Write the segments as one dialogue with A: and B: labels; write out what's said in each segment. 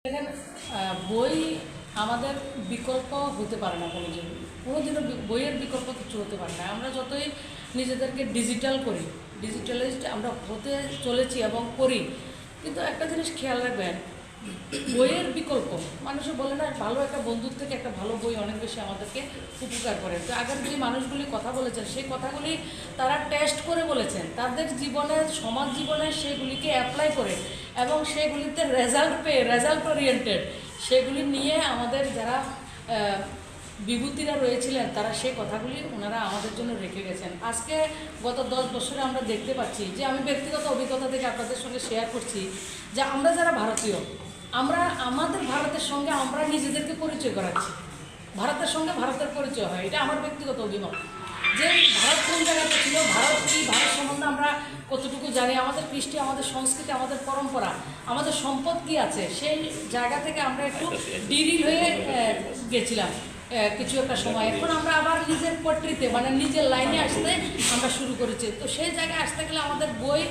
A: দেখেন, বই আমাদের বিকল্প হতে পারে না কোনোদিনও বইয়ের বিকল্প কিছু হতে পারে না। আমরা যতই নিজেদেরকে ডিজিটাল করি, ডিজিটালাইজড আমরা হতে চলেছি এবং করি, কিন্তু একটা জিনিস খেয়াল রাখবেন, বইয়ের বিকল্প মানুষে বলে না, ভালো একটা বন্ধুর থেকে একটা ভালো বই অনেক বেশি আমাদেরকে উপকার করে। তো আগের যে মানুষগুলি কথা বলেছেন সেই কথাগুলি তারা টেস্ট করে বলেছেন, তাদের জীবনে সমাজ জীবনে সেগুলিকে অ্যাপ্লাই করে এবং সেগুলিতে রেজাল্ট পেয়ে, রেজাল্ট ওরিয়েন্টেড সেগুলি নিয়ে আমাদের যারা বিভূতিরা রয়েছিলেন তারা সেই কথাগুলি ওনারা আমাদের জন্য রেখে গেছেন। আজকে গত 10 বছরে আমরা দেখতে পাচ্ছি যে, আমি ব্যক্তিগত অভিজ্ঞতা থেকে আপনাদের সঙ্গে শেয়ার করছি যে, আমরা যারা ভারতীয়, আমরা আমাদের ভারতের সঙ্গে আমরা নিজেদেরকে পরিচয় করাচ্ছি, ভারতের সঙ্গে ভারতের পরিচয় হয়। এটা আমার ব্যক্তিগত অভিমত যে ভারত কোন জায়গাতে ছিল, ভারত কী, ভারত সম্বন্ধে আমরা কতটুকু জানি, আমাদের কৃষ্টি, আমাদের সংস্কৃতি, আমাদের পরম্পরা, আমাদের সম্পদ কী আছে, সেই জায়গা থেকে আমরা একটু ডিরিল হয়ে গেছিলাম কিছু একটা সময়। এখন আমরা আবার নিজের পট্রিতে মানে নিজের লাইনে আসতে আমরা শুরু করেছি। তো সেই জায়গায় আসতে গেলে আমাদের বই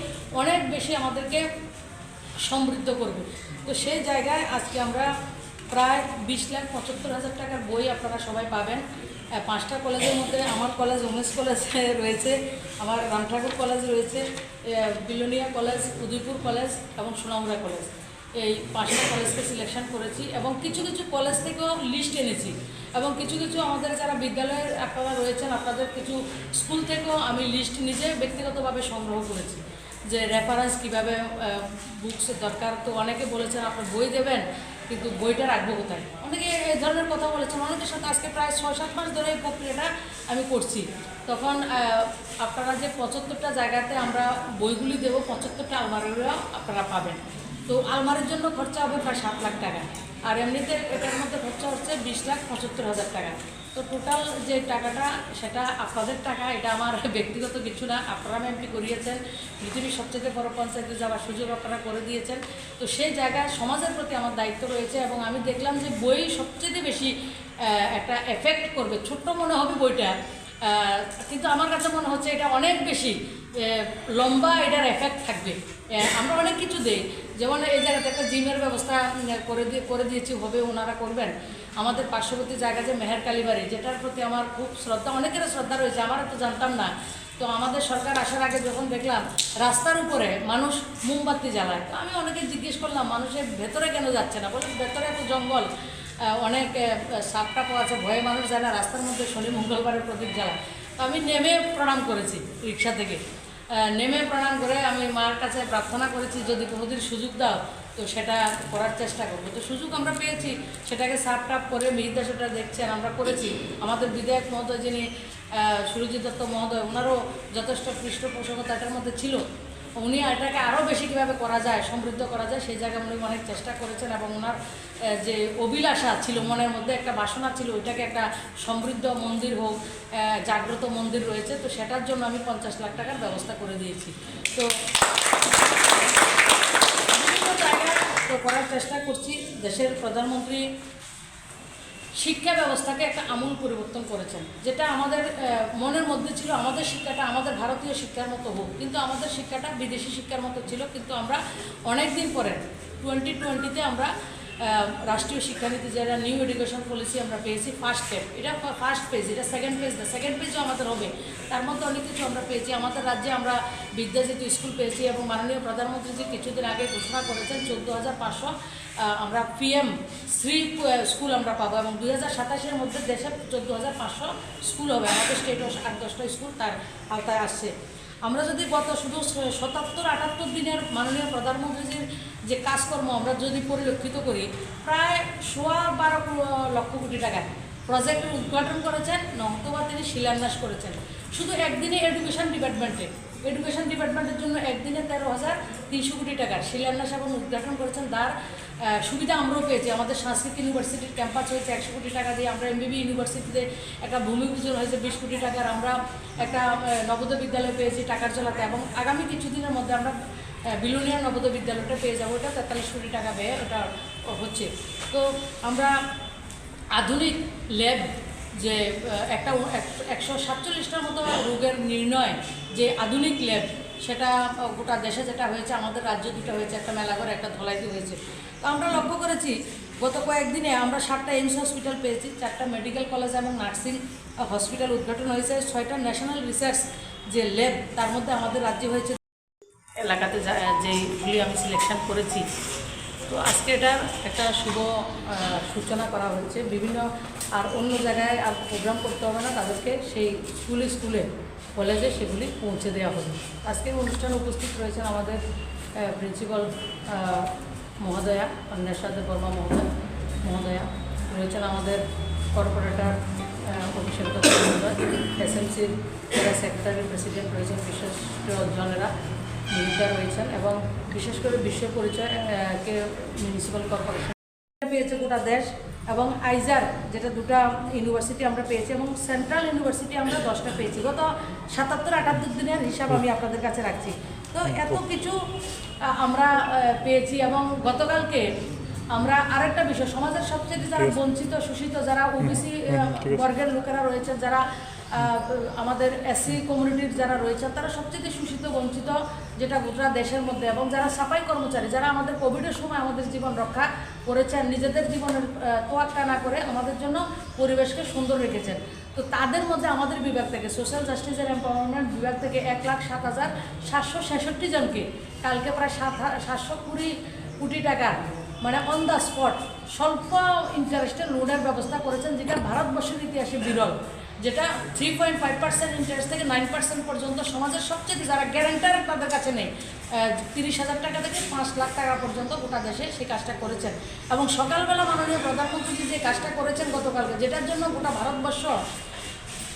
A: অনেক বেশি আমাদেরকে সমৃদ্ধ করবে। তো সেই জায়গায় আজকে আমরা প্রায় 20,75,000 টাকার বই আপনারা সবাই পাবেন। 5টা কলেজের মধ্যে আমার কলেজ উমেন্স কলেজ রয়েছে, আমার রামঠাকুর কলেজ রয়েছে, বিলোনিয়া কলেজ, উদয়পুর কলেজ এবং সোনামুড়া কলেজ। এই 5টা কলেজকে সিলেকশন করেছি এবং কিছু কিছু কলেজ থেকেও লিস্ট এনেছি এবং কিছু কিছু আমাদের যারা বিদ্যালয়ের আপনারা রয়েছেন আপনাদের কিছু স্কুল থেকেও আমি লিস্ট নিজে ব্যক্তিগতভাবে সংগ্রহ করেছি যে রেফারেন্স কীভাবে বুকসের দরকার। তো অনেকে বলেছেন আপনার বই দেবেন কিন্তু বইটা রাখবো কোথায়, অনেকে এই ধরনের কথা বলেছেন। অনেকের সাথে আজকে প্রায় 6-7 মাস ধরে এই প্রক্রিয়াটা আমি করছি। তখন আপনারা যে 75টা জায়গাতে আমরা বইগুলি দেবো, 75টা আলমারিও আপনারা পাবেন। তো আলমারির জন্য খরচা হবে প্রায় 7 লাখ টাকা, আর এমনিতে এটার মধ্যে খরচা হচ্ছে 20,75,000 টাকা। তো টোটাল যে টাকাটা সেটা আপনাদের টাকা, এটা আমার ব্যক্তিগত কিছু না। আপনারা এমপি করিয়েছেন, পৃথিবীর সবচেয়ে বড় পঞ্চায়েতে যাওয়ার সুযোগ আপনারা করে দিয়েছেন। তো সেই জায়গায় সমাজের প্রতি আমার দায়িত্ব রয়েছে এবং আমি দেখলাম যে বই সবচেয়ে বেশি একটা এফেক্ট করবে। ছোট্ট মনে হবে বইটা, কিন্তু আমার কাছে মনে হচ্ছে এটা অনেক বেশি লম্বা, এটার এফেক্ট থাকবে। আমরা অনেক কিছু দিই, যেমন এই জায়গাতে একটা জিমের ব্যবস্থা করে দিয়েছি, হবে ওনারা করবেন। আমাদের পার্শ্ববর্তী জায়গা যে মেহের কালীবাড়ি, যেটার প্রতি আমার খুব শ্রদ্ধা, অনেকের শ্রদ্ধা রয়েছে, আমার তো জানতাম না। তো আমাদের সরকার আসার আগে যখন দেখলাম রাস্তার উপরে মানুষ মোমবাতি জ্বালায়, তো আমি অনেকে জিজ্ঞেস করলাম মানুষের ভেতরে কেন যাচ্ছে না, বলে ভেতরে এত জঙ্গল, অনেক সাপটা পাওয়া আছে, ভয়ে মানুষ যায় না, রাস্তার মধ্যে শনি মঙ্গলবারের প্রদীপ জ্বালায়। তো আমি নেমে প্রণাম করেছি, রিক্সা থেকে নেমে প্রণাম করে আমি মার কাছে প্রার্থনা করেছি যদি কোনোদিন সুযোগ দাও তো সেটা করার চেষ্টা করবো। তো সুযোগ আমরা পেয়েছি, সেটাকে সাপ টাপ করে মিহিদাস ওটা দেখছেন আমরা করেছি। আমাদের বিধায়ক মহোদয় যিনি সুরজিৎ দত্ত মহোদয়, ওনারও যথেষ্ট পৃষ্ঠপোষকতা এটার মধ্যে ছিল। উনি এটাকে আরও বেশি কীভাবে করা যায়, সমৃদ্ধ করা যায়, সেই জায়গায় উনি অনেক চেষ্টা করেছেন এবং ওনার যে অভিলাষা ছিল, মনের মধ্যে একটা বাসনা ছিল, ওইটাকে একটা সমৃদ্ধ মন্দির হোক, জাগ্রত মন্দির রয়েছে। তো সেটার জন্য আমি 50 লাখ টাকার ব্যবস্থা করে দিয়েছি। তো বিভিন্ন জায়গায় তো করার চেষ্টা করছি। দেশের প্রধানমন্ত্রী শিক্ষা ব্যবস্থাকে একটা আমূল পরিবর্তন করেছেন, যেটা আমাদের মনের মধ্যে ছিল আমাদের শিক্ষাটা আমাদের ভারতীয় শিক্ষার মতো হোক, কিন্তু আমাদের শিক্ষাটা বিদেশি শিক্ষার মতো ছিল। কিন্তু আমরা অনেক দিন পরে 2020-তে আমরা রাষ্ট্রীয় শিক্ষানীতি যেটা নিউ এডুকেশন পলিসি আমরা পেয়েছি, ফার্স্ট স্টেপ, এটা ফার্স্ট পেজ, এটা সেকেন্ড পেজ না, সেকেন্ড পেজও আমাদের হবে। তার মধ্যে অনেক কিছু আমরা পেয়েছি। আমাদের রাজ্যে আমরা বিদ্যাজ্যোতি স্কুল পেয়েছি এবং মাননীয় প্রধানমন্ত্রী যে কিছুদিন আগে ঘোষণা করেছেন 14,500 আমরা পিএম শ্রী স্কুল আমরা পাবো এবং 2027-এর মধ্যে দেশে 14,500 স্কুল হবে। আমাদের স্টেটও 8-10টা স্কুল তার আওতায় আসছে। আমরা যদি গত শুধু 77-78 দিনের মাননীয় প্রধানমন্ত্রীজির যে কাজকর্ম আমরা যদি পরিলক্ষিত করি, প্রায় 12.25 লক্ষ কোটি টাকা প্রজেক্টের উদ্ঘাটন করেছেন, নয়তোবা তিনি শিলান্যাস করেছেন। শুধু একদিনে এডুকেশন ডিপার্টমেন্টের জন্য একদিনে 13,300 কোটি টাকার শিলান্যাস এবং উদ্ঘাটন করেছেন। তার সুবিধা আমরাও পেয়েছি। আমাদের সংস্কৃত ইউনিভার্সিটির ক্যাম্পাস হয়েছে 100 কোটি টাকা দিয়ে, আমরা এমবিবি ইউনিভার্সিটিতে একটা ভূমি পূজন হয়েছে 20 কোটি টাকার, আমরা একটা নবোদয় বিদ্যালয় পেয়েছি টাকার জলাতে এবং আগামী কিছুদিনের মধ্যে আমরা বিলোনিয়া নবোদয় বিদ্যালয়টা পেয়ে যাবো। ওটা 43 কোটি টাকা ব্যয় ওটা হচ্ছে। তো আমরা আধুনিক ল্যাব, যে একটা 147টার মতো রোগের নির্ণয় যে আধুনিক ল্যাব, সেটা গোটা দেশে যেটা হয়েছে, আমাদের রাজ্য দুটো হয়েছে, একটা মেলাঘর একটা ধলাইতে হয়েছে। তো আমরা লক্ষ্য করেছি গত কয়েকদিনে আমরা 7টা এইমস হসপিটাল পেয়েছি, 4টা মেডিকেল কলেজ এবং নার্সিং হসপিটাল উদ্ঘাটন হয়েছে, 6টা ন্যাশনাল রিসার্চ যে ল্যাব তার মধ্যে আমাদের রাজ্যে হয়েছে। এলাকাতে যেইগুলি আমি সিলেকশন করেছি, তো আজকে এটার একটা শুভ সূচনা করা হচ্ছে। বিভিন্ন আর অন্য জায়গায় আর প্রোগ্রাম করতে হবে না, তাদেরকে সেই স্কুলে কলেজে সেগুলি পৌঁছে দেওয়া হবে। আজকে অনুষ্ঠানে উপস্থিত রয়েছেন আমাদের প্রিন্সিপাল মহোদয়া নেশা বর্মা মহোদয়া, রয়েছেন আমাদের কর্পোরেটর অভিষেক দত্ত মহোদয়, এসএমসির যারা সেক্রেটারি প্রেসিডেন্ট রয়েছেন, বিশিষ্টজনেরা মিনিস্টার রয়েছেন, এবং বিশেষ করে বিশ্ব পরিচয়কে মিউনিসিপ্যাল কর্পোরেশন পেয়েছে গোটা দেশ, এবং আইজার যেটা 2টা ইউনিভার্সিটি আমরা পেয়েছি, এবং সেন্ট্রাল ইউনিভার্সিটি আমরা 10টা পেয়েছি। গত 77-78 দিনের হিসাব আমি আপনাদের কাছে রাখছি। তো এত কিছু আমরা পেয়েছি। এবং গতকালকে আমরা আরেকটা বিষয়, সমাজের সবচেয়ে যারা বঞ্চিত শোষিত, যারা ওবিসি বর্গের লোকেরা রয়েছে, যারা আমাদের এসসি কমিউনিটির যারা রয়েছে, তারা সবচেয়ে শোষিত বঞ্চিত যেটা গোটা দেশের মধ্যে, এবং যারা সাফাই কর্মচারী, যারা আমাদের কোভিডের সময় আমাদের জীবন রক্ষা করেছেন, নিজেদের জীবনের তোয়াক্কা না করে আমাদের জন্য পরিবেশকে সুন্দর রেখেছেন। তো তাদের মধ্যে আমাদের বিভাগ থেকে সোশ্যাল জাস্টিস অ্যান্ড এমপাওয়ারমেন্ট বিভাগ থেকে 1,07,766 জনকে কালকে প্রায় 720 কোটি টাকা মানে অন দ্য স্পট স্বল্প ইন্টারেস্টের লোনের ব্যবস্থা করেছেন, যেটা ভারতবর্ষের ইতিহাসে বিরল, যেটা 3.5% ইন্টারেস্ট থেকে 9% পর্যন্ত সমাজের সবচেয়ে যারা গ্যারান্টার তাদের কাছে নেই, 30,000 টাকা থেকে 5 লাখ টাকা পর্যন্ত গোটা দেশে সেই কাজটা করেছেন। এবং সকালবেলা মাননীয় প্রধানমন্ত্রী যে কাজটা করেছেন গতকালকে, যেটার জন্য গোটা ভারতবর্ষ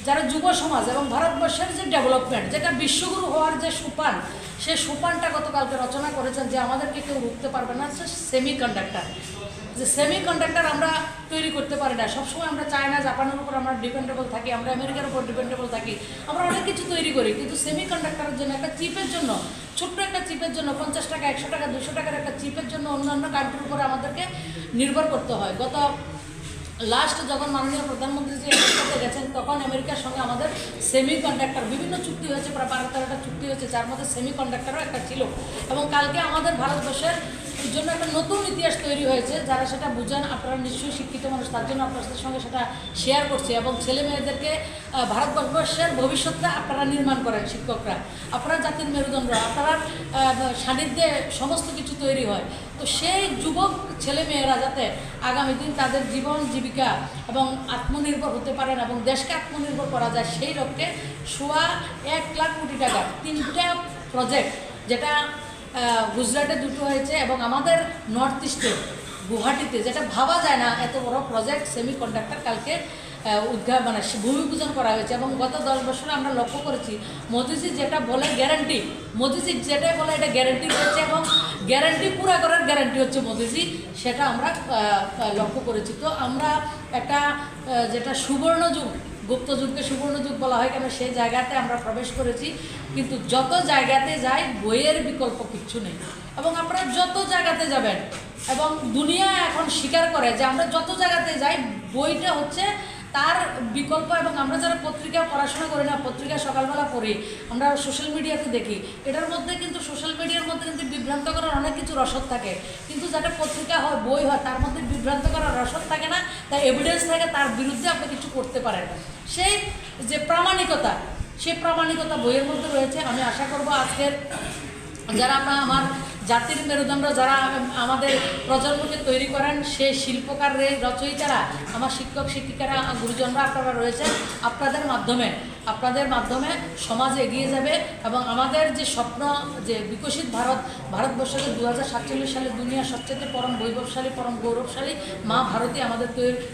A: যারা যুব সমাজ এবং ভারতবর্ষের যে ডেভেলপমেন্ট, যেটা বিশ্বগুরু হওয়ার যে সোপান, সেই সোপানটা গতকালকে রচনা করেছেন, যে আমাদেরকে কেউ রুখতে পারবে না। সেমি কন্ডাক্টর, যে সেমি কন্ডাক্টর আমরা তৈরি করতে পারি না। সবসময় আমরা চায়না জাপানের উপর আমরা ডিপেন্ডেবল থাকি, আমরা আমেরিকার উপর ডিপেন্ডেবল থাকি, আমরা অনেক কিছু তৈরি করি, কিন্তু সেমি কন্ডাক্টরের জন্য একটা চিপের জন্য, ছোট্ট একটা চিপের জন্য 50 টাকা 100 টাকা 200 টাকার একটা চিপের জন্য অন্যান্য কান্ট্রির উপরে আমাদেরকে নির্ভর করতে হয়। গত লাস্ট যখন মাননীয় প্রধানমন্ত্রী যে আমেরিকাতে গেছেন, তখন আমেরিকার সঙ্গে আমাদের সেমি কন্ডাক্টর বিভিন্ন চুক্তি হয়েছে, প্রায় 12-13টা চুক্তি হয়েছে, যার মধ্যে সেমি কন্ডাক্টরও একটা ছিল। এবং কালকে আমাদের ভারতবর্ষের জন্য একটা নতুন ইতিহাস তৈরি হয়েছে, যারা সেটা বুঝেন, আপনারা নিশ্চয়ই শিক্ষিত মানুষ, তার জন্য আপনাদের সঙ্গে সেটা শেয়ার করছি। এবং ছেলে মেয়েদেরকে ভারতবর্ষের ভবিষ্যৎটা আপনারা নির্মাণ করেন, শিক্ষকরা, আপনারা জাতির মেরুদণ্ড, আপনারা সান্নিধ্যে সমস্ত কিছু তৈরি হয়। তো সেই যুবক ছেলে মেয়েরা যাতে আগামী দিন তাদের জীবন জীবিকা এবং আত্মনির্ভর হতে পারেন এবং দেশকে আত্মনির্ভর করা যায়, সেই লক্ষ্যে 1.25 লাখ কোটি টাকা 3টা প্রজেক্ট, যেটা গুজরাটে 2টো হয়েছে, এবং আমাদের নর্থ ইস্টে গুয়াহাটিতে, যেটা ভাবা যায় না এত বড় প্রজেক্ট সেমি কন্ডাক্টর কালকে মানে ভূমিপূজন করা হয়েছে। এবং গত 10 বছরে আমরা লক্ষ্য করেছি, মোদিজি যেটা বলে গ্যারান্টি, মোদিজি যেটাই বলে এটা গ্যারান্টি রয়েছে, এবং গ্যারান্টি পুরা করার গ্যারান্টি হচ্ছে মোদিজি, সেটা আমরা লক্ষ্য করেছি। তো আমরা একটা যেটা সুবর্ণ যুগ, গুপ্ত যুগকে সুবর্ণ যুগ বলা হয় কেন, সেই জায়গাতে আমরা প্রবেশ করেছি। কিন্তু যত জায়গাতে যাই বইয়ের বিকল্প কিচ্ছু নেই, এবং আপনারা যত জায়গাতে যাবেন, এবং দুনিয়া এখন স্বীকার করে যে আমরা যত জায়গাতে যাই বইটা হচ্ছে তার বিকল্প। এবং আমরা যারা পত্রিকা পড়াশোনা করি না, পত্রিকা সকালবেলা পড়ি, আমরা সোশ্যাল মিডিয়াতে দেখি, এটার মধ্যে কিন্তু সোশ্যাল মিডিয়ার মধ্যে কিন্তু বিভ্রান্ত করার অনেক কিছু রসদ থাকে, কিন্তু যেটা পত্রিকা হয়, বই হয়, তার মধ্যে বিভ্রান্ত করার রসদ থাকে না, তার এভিডেন্স থাকে, তার বিরুদ্ধে আপনি কিছু করতে পারেন। সেই যে প্রামাণিকতা, সেই প্রামাণিকতা বইয়ের মধ্যে রয়েছে। আমি আশা করব আজকের যারা আমরা আমার জাতির মেরুদণ্ড, যারা আমাদের প্রজন্মকে তৈরি করেন, সেই শিল্পকার রচয়িতারা, আমার শিক্ষক শিক্ষিকারা, গুরুজনরা আপনারা রয়েছেন, আপনাদের মাধ্যমে সমাজ এগিয়ে যাবে। এবং আমাদের যে স্বপ্ন, যে বিকশিত ভারতবর্ষকে 2047 সালে দুনিয়ার সবচেয়ে পরম বৈভবশালী, পরম গৌরবশালী মা ভারতী আমাদের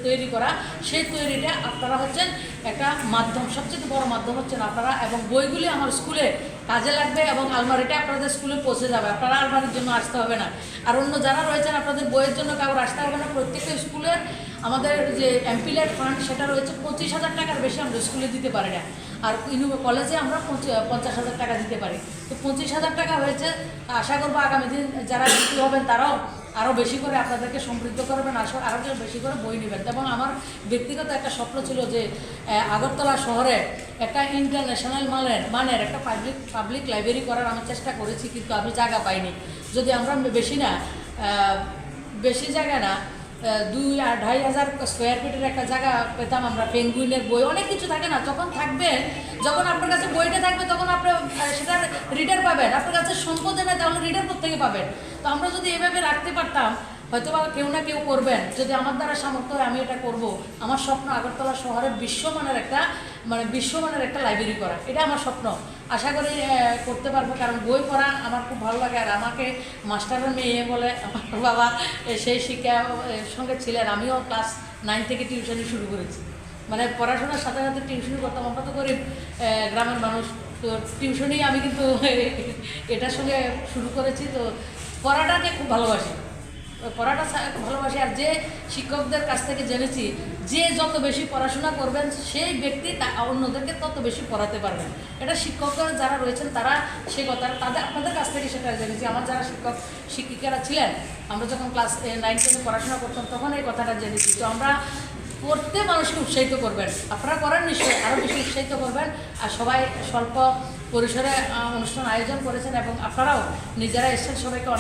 A: তৈরি করা, সেই তৈরিটা আপনারা হচ্ছেন একটা মাধ্যম, সবচেয়ে বড় মাধ্যম হচ্ছেন আপনারা। এবং বইগুলি আমার স্কুলে কাজে লাগবে, এবং আলমারিটা আপনাদের স্কুলে পৌঁছে যাবে, আপনারা আলমারির জন্য আসতে হবে না। আর অন্য যারা রয়েছেন আপনাদের বইয়ের জন্য কাউর আসতে হবে না। প্রত্যেকটা স্কুলের আমাদের যে এমপিলেট ফান্ড, সেটা রয়েছে 25,000 টাকার বেশি আমরা স্কুলে দিতে পারি না, আর কলেজে আমরা 50,000 টাকা দিতে পারি। তো 25,000 টাকা হয়েছে। আশা করবো আগামী দিন যারা বিক্রি হবেন তারাও আরও বেশি করে আপনাদেরকে সমৃদ্ধ করবেন, আরও বেশি করে বই নেবেন। এবং আমার ব্যক্তিগত একটা স্বপ্ন ছিল যে আগরতলা শহরে একটা ইন্টারন্যাশনাল মানের একটা পাবলিক লাইব্রেরি করার আমি চেষ্টা করেছি, কিন্তু আমি জায়গা পাইনি। যদি আমরা বেশি না বেশি জায়গা না, 2-2.5 হাজার স্কোয়ার ফিটের একটা জায়গা পেতাম আমরা। পেঙ্গুইনের বই, অনেক কিছু থাকে না, যখন থাকবেন, যখন আপনার কাছে বইটা থাকবে তখন আপনি সেটার রিডার পাবেন। আপনার কাছে সম্পদ নেই, তাহলে রিডার কোত্থেকে পাবেন? তো আমরা যদি এভাবে রাখতে পারতাম, হয়তো বা কেউ না কেউ করবেন। যদি আমার দ্বারা সামর্থ্য হয় আমি এটা করব। আমার স্বপ্ন আগরতলা শহরে বিশ্বমানের একটা লাইব্রেরি করা, এটা আমার স্বপ্ন। আশা করি করতে পারবো, কারণ বই পড়া আমার খুব ভালো লাগে। আর আমাকে মাস্টারের মেয়ে বলে আমার বাবা সেই শিক্ষার সঙ্গে ছিলেন। আমিও ক্লাস 9 থেকে টিউশনি শুরু করেছি, মানে পড়াশোনার সাথে সাথে টিউশনি করতাম। আমরা তো গরিব গ্রামের মানুষ, তো টিউশনি আমি কিন্তু এটার সঙ্গে শুরু করেছি। তো পড়াটাকে খুব ভালোবাসি, পড়াটা ভালোবাসি। আর যে শিক্ষকদের কাছ থেকে জেনেছি, যে যত বেশি পড়াশোনা করবেন সেই ব্যক্তি অন্যদেরকে তত বেশি পড়াতে পারবেন। এটা শিক্ষকরা যারা রয়েছেন তারা সে কথা আপনাদের কাছ থেকে সেটা জেনেছি। আমার যারা শিক্ষিকারা ছিলেন, আমরা যখন ক্লাস 9-10 পড়াশোনা করতাম তখন এই কথাটা জেনেছি। তো আমরা পড়তে মানুষকে উৎসাহিত করবেন, আপনারা করেন নিশ্চয়ই, আরও বেশি উৎসাহিত করবেন। আর সবাই স্বল্প পরিসরে অনুষ্ঠান আয়োজন করেছেন এবং আপনারাও নিজেরা এসেছেন, সবাইকে